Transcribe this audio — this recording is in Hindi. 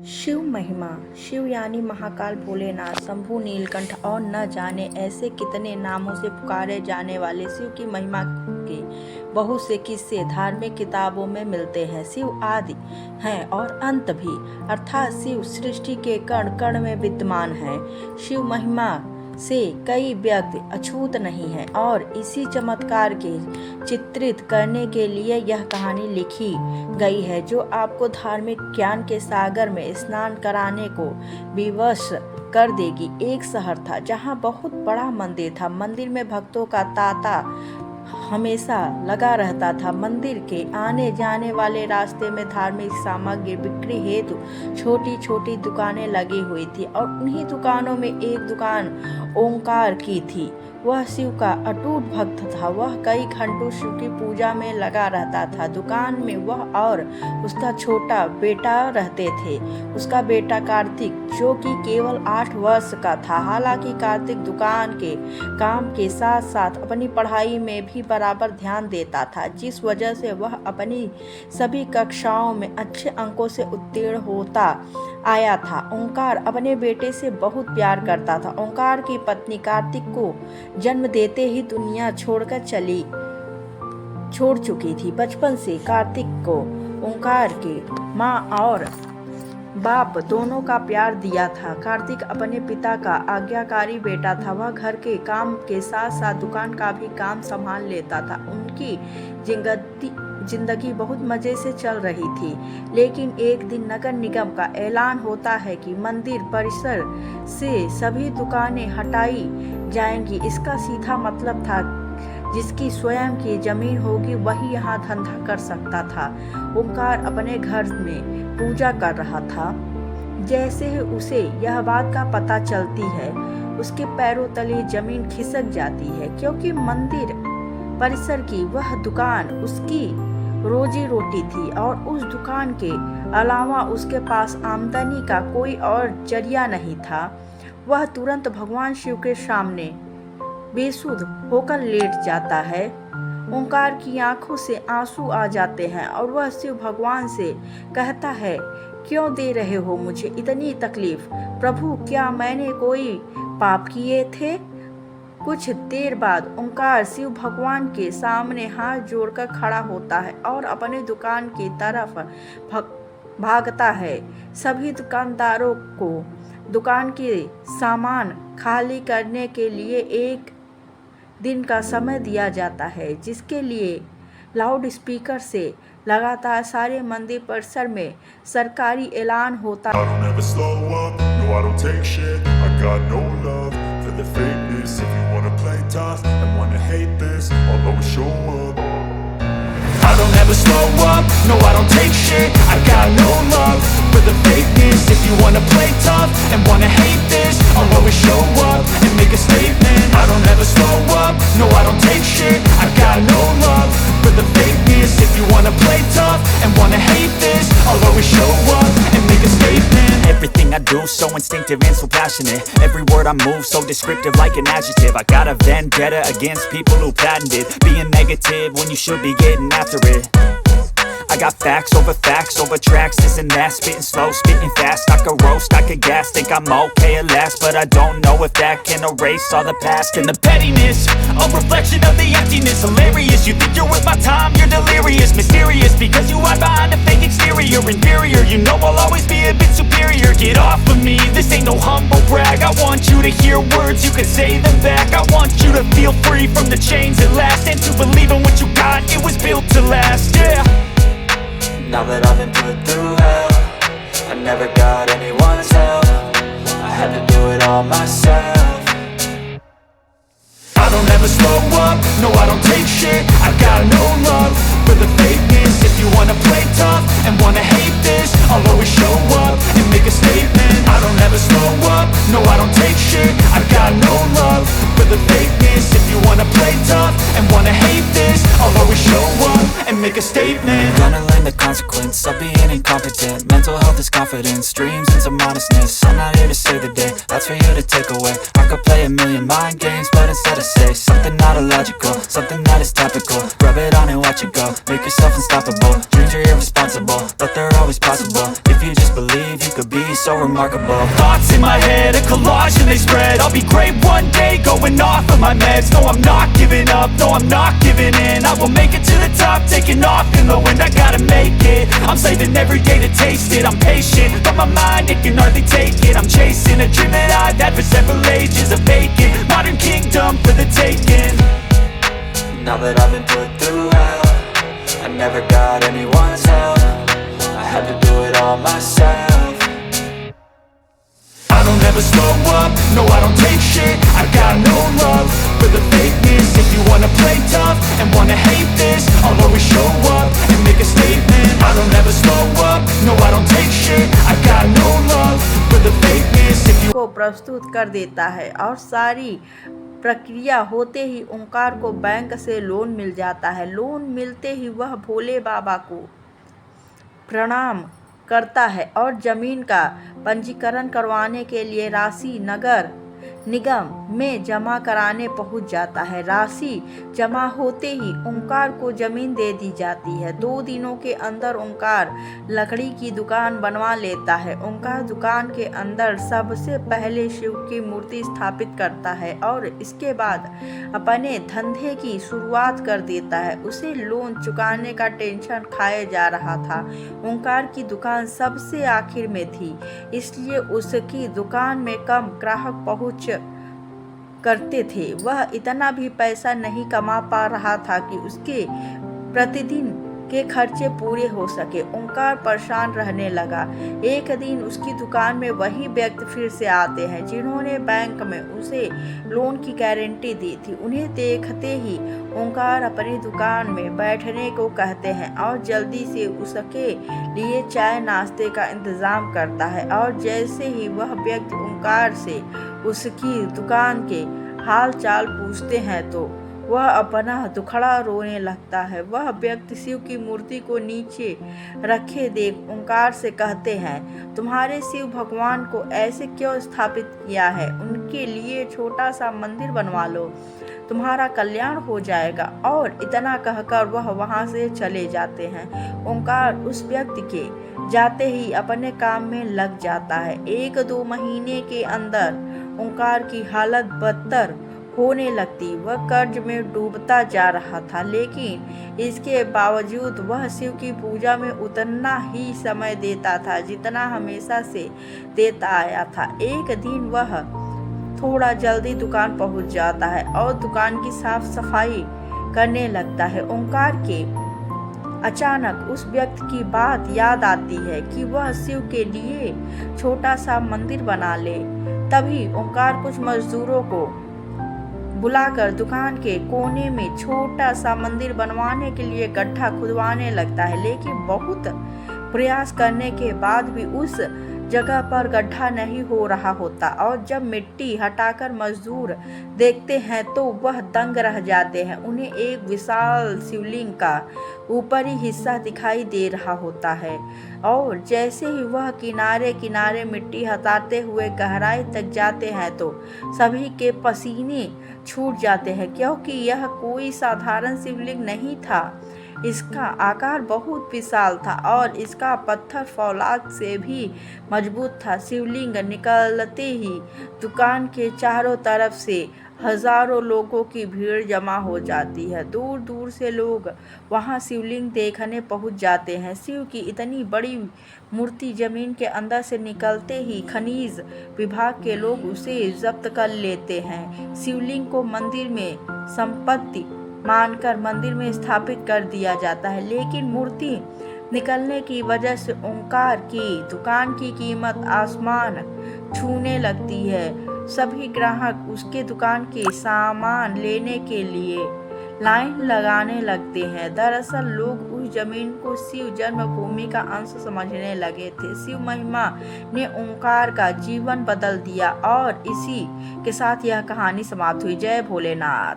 शिव महिमा। शिव यानी महाकाल, भोलेनाथ, शंभु, नीलकंठ और न जाने ऐसे कितने नामों से पुकारे जाने वाले शिव की महिमा के बहुत से किस्से धार्मिक किताबों में मिलते हैं। शिव आदि हैं और अंत भी, अर्थात शिव सृष्टि के कण कण में विद्यमान है। शिव महिमा से कई व्यक्ति अछूत नहीं है और इसी चमत्कार के चित्रित करने के लिए यह कहानी लिखी गई है, जो आपको धार्मिक ज्ञान के सागर में स्नान कराने को विवश कर देगी। एक शहर था जहाँ बहुत बड़ा मंदिर था। मंदिर में भक्तों का तांता हमेशा लगा रहता था। मंदिर के आने जाने वाले रास्ते में धार्मिक सामग्री बिक्री हेतु छोटी छोटी दुकानें लगी हुई थी और उन्हीं दुकानों में एक दुकान ओंकार की थी। वह शिव का अटूट भक्त था। वह कई घंटों शिव की पूजा में लगा रहता था। दुकान में वह और उसका छोटा बेटा रहते थे। उसका बेटा कार्तिक, जो कि केवल 8 वर्ष का था। हालांकि कार्तिक दुकान के काम के साथ साथ अपनी पढ़ाई में भी बराबर ध्यान देता था, जिस वजह से वह अपनी सभी कक्षाओं में अच्छे अंकों से उत्तीर्ण होता आया था। ओंकार अपने बेटे से बहुत प्यार करता था। ओंकार की पत्नी कार्तिक को जन्म देते ही दुनिया छोड़ चुकी थी। बचपन से कार्तिक को ओंकार के माँ और बाप दोनों का प्यार दिया था। कार्तिक अपने पिता का आज्ञाकारी बेटा था। वह घर के काम के साथ साथ दुकान का भी काम संभाल लेता था। उनकी जिंदगी बहुत मजे से चल रही थी। लेकिन एक दिन नगर निगम का ऐलान होता है कि मंदिर परिसर से सभी दुकानें हटाई जाएंगी। इसका सीधा मतलब था जिसकी स्वयं की जमीन होगी वही यहाँ धंधा कर सकता था। ओंकार अपने घर में पूजा कर रहा था। जैसे ही उसे यह बात का पता चलती है, उसके पैरों तले जमीन खिसक जाती है, क्योंकि मंदिर परिसर की वह दुकान उसकी रोजी रोटी थी और उस दुकान के अलावा उसके पास आमदनी का कोई और जरिया नहीं था। वह तुरंत भगवान शिव के सामने बेसुध होकर लेट जाता है। ओंकार की आंखों से आंसू आ जाते हैं और वह शिव भगवान से कहता है, क्यों दे रहे हो मुझे इतनी तकलीफ? प्रभु, क्या मैंने कोई पाप किए थे? कुछ देर बाद ओंकार शिव भगवान के सामने हाथ जोड़कर खड़ा होता है और अपने दुकान की तरफ भागता है। सभी दुकानदारों को दुकान के सामान खाली करने के लिए 1 दिन का समय दिया जाता है, जिसके लिए लाउड स्पीकर से लगातार सारे मंदिर परिसर में सरकारी ऐलान होता है। I don't ever slow up, no I don't take shit. I got no love for the fakeness. If you wanna play tough and wanna hate this, I'll always show up and make a statement. I don't ever slow up, no I don't take shit. I got no love for the fakeness. If you wanna play tough and wanna hate this, I'll always show up and make a statement. Everything I do so instinctive and so passionate. Every word I move so descriptive like an adjective. I got a vendetta against people who patented being negative when you should be getting after it. I got facts over tracks, this and that. Spitting slow, spitting fast. I could roast, I could gas. Think I'm okay at last, but I don't know if that can erase all the past. And the pettiness, a reflection of the emptiness. Hilarious, you think you're worth my time, you're delirious. Mysterious, because you hide behind a fake exterior. Inferior, you know I'll always be a bit superior. Get off of me, this ain't no humble brag. I want you to hear words, you can say them back. I want you to feel free from the chains at last, and to believe in what you got, it was built to last, yeah. Now that I've been put through hell, I never got anyone's help. I had to do it all myself. I don't ever slow up, no I don't take shit. I got no love for the fakeness. If you wanna play tough and wanna hate this, I'll always show up and make a statement. I don't ever slow up, no I don't take shit. I got no love for the fakeness. If you wanna play tough and wanna hate this, I'll always show up and make a statement. Gonna learn the consequence of being incompetent. Mental health is confidence, dreams and some honestness. I'm not here to save the day, that's for you to take away. I could play a million mind games, but instead I say something not illogical, something that is topical. Rub it on and watch it go, make yourself unstoppable. Dreams are irresponsible, but they're always possible. If you just believe, you could be so remarkable. Thoughts in my head, a collage and they spread. I'll be great one day, going off of my meds. No, I'm not giving up, no, I'm not giving in. I will make it to the top, taking off in the wind. I gotta make it, I'm saving every day to taste it. I'm patient, but my mind, it can hardly take it. I'm chasing a dream that I've had for several ages. A vacant, modern kingdom for the taking. Now that I've been put through hell, I never got anyone's help. I had to do it all myself. I don't ever slow up, no I don't take shit. I got no love for the fakeness. If you wanna play tough and wanna hate this, I'll always show up and make a statement. I don't ever slow up, no I don't take shit. I got no love for the fakeness. If you को प्रस्तुत कर देता है और सारी प्रक्रिया होते ही ओंकार को बैंक से लोन मिल जाता है। लोन मिलते ही वह भोले बाबा को प्रणाम करता है और जमीन का पंजीकरण करवाने के लिए राशि नगर निगम में जमा कराने पहुंच जाता है। राशि जमा होते ही ओंकार को जमीन दे दी जाती है। 2 दिनों के अंदर ओंकार लकड़ी की दुकान बनवा लेता है। ओंकार दुकान के अंदर सबसे पहले शिव की मूर्ति स्थापित करता है और इसके बाद अपने धंधे की शुरुआत कर देता है। उसे लोन चुकाने का टेंशन खाए जा रहा था। ओंकार की दुकान सबसे आखिर में थी, इसलिए उसकी दुकान में कम ग्राहक पहुंच करते थे। वह इतना भी पैसा नहीं कमा पा रहा था कि उसके प्रतिदिन के खर्चे पूरे हो सके। ओंकार परेशान रहने लगा। एक दिन उसकी दुकान में वही व्यक्ति फिर से आते हैं जिन्होंने बैंक में उसे लोन की गारंटी दी थी। उन्हें देखते ही ओंकार अपनी दुकान में बैठने को कहते हैं और जल्दी से उसके लिए चाय नाश्ते का इंतज़ाम करता है। और जैसे ही वह व्यक्ति ओंकार से उसकी दुकान के हाल चाल पूछते हैं तो वह अपना दुखड़ा रोने लगता है। वह व्यक्ति शिव की मूर्ति को नीचे रखे देख ओंकार से कहते हैं, तुम्हारे शिव भगवान को ऐसे क्यों स्थापित किया है? उनके लिए छोटा सा मंदिर बनवा लो, तुम्हारा कल्याण हो जाएगा। और इतना कहकर वह वहाँ से चले जाते हैं। ओंकार उस व्यक्ति के जाते ही अपने काम में लग जाता है। 1-2 महीने के अंदर ओंकार की हालत बदतर होने लगती। वह कर्ज में डूबता जा रहा था, लेकिन इसके बावजूद वह शिव की पूजा में उतना ही समय देता था जितना हमेशा से देता आया था। एक दिन वह थोड़ा जल्दी दुकान पहुंच जाता है और दुकान की साफ सफाई करने लगता है। ओंकार के अचानक उस व्यक्ति की बात याद आती है कि वह शिव के लिए छोटा सा मंदिर बना ले। तभी ओंकार कुछ मजदूरों को बुलाकर दुकान के कोने में छोटा सा मंदिर बनवाने के लिए गड्ढा खुदवाने लगता है, लेकिन बहुत प्रयास करने के बाद भी उस जगह पर गड्ढा नहीं हो रहा होता। और जब मिट्टी हटाकर मजदूर देखते हैं तो वह दंग रह जाते हैं। उन्हें एक विशाल शिवलिंग का ऊपरी हिस्सा दिखाई दे रहा होता है और जैसे ही वह किनारे किनारे मिट्टी हटाते हुए गहराई तक जाते हैं तो सभी के पसीने छूट जाते हैं, क्योंकि यह कोई साधारण शिवलिंग नहीं था। इसका आकार बहुत विशाल था और इसका पत्थर फौलाद से भी मजबूत था। शिवलिंग निकलते ही दुकान के चारों तरफ से हजारों लोगों की भीड़ जमा हो जाती है। दूर दूर से लोग वहां शिवलिंग देखने पहुंच जाते हैं। शिव की इतनी बड़ी मूर्ति जमीन के अंदर से निकलते ही खनिज विभाग के लोग उसे जब्त कर लेते हैं। शिवलिंग को मंदिर में संपत्ति मानकर मंदिर में स्थापित कर दिया जाता है, लेकिन मूर्ति निकलने की वजह से ओंकार की दुकान की कीमत आसमान छूने लगती है। सभी ग्राहक उसके दुकान के सामान लेने के लिए लाइन लगाने लगते हैं। दरअसल लोग उस जमीन को शिव जन्मभूमि का अंश समझने लगे थे। शिव महिमा ने ओंकार का जीवन बदल दिया और इसी के साथ यह कहानी समाप्त हुई। जय भोलेनाथ।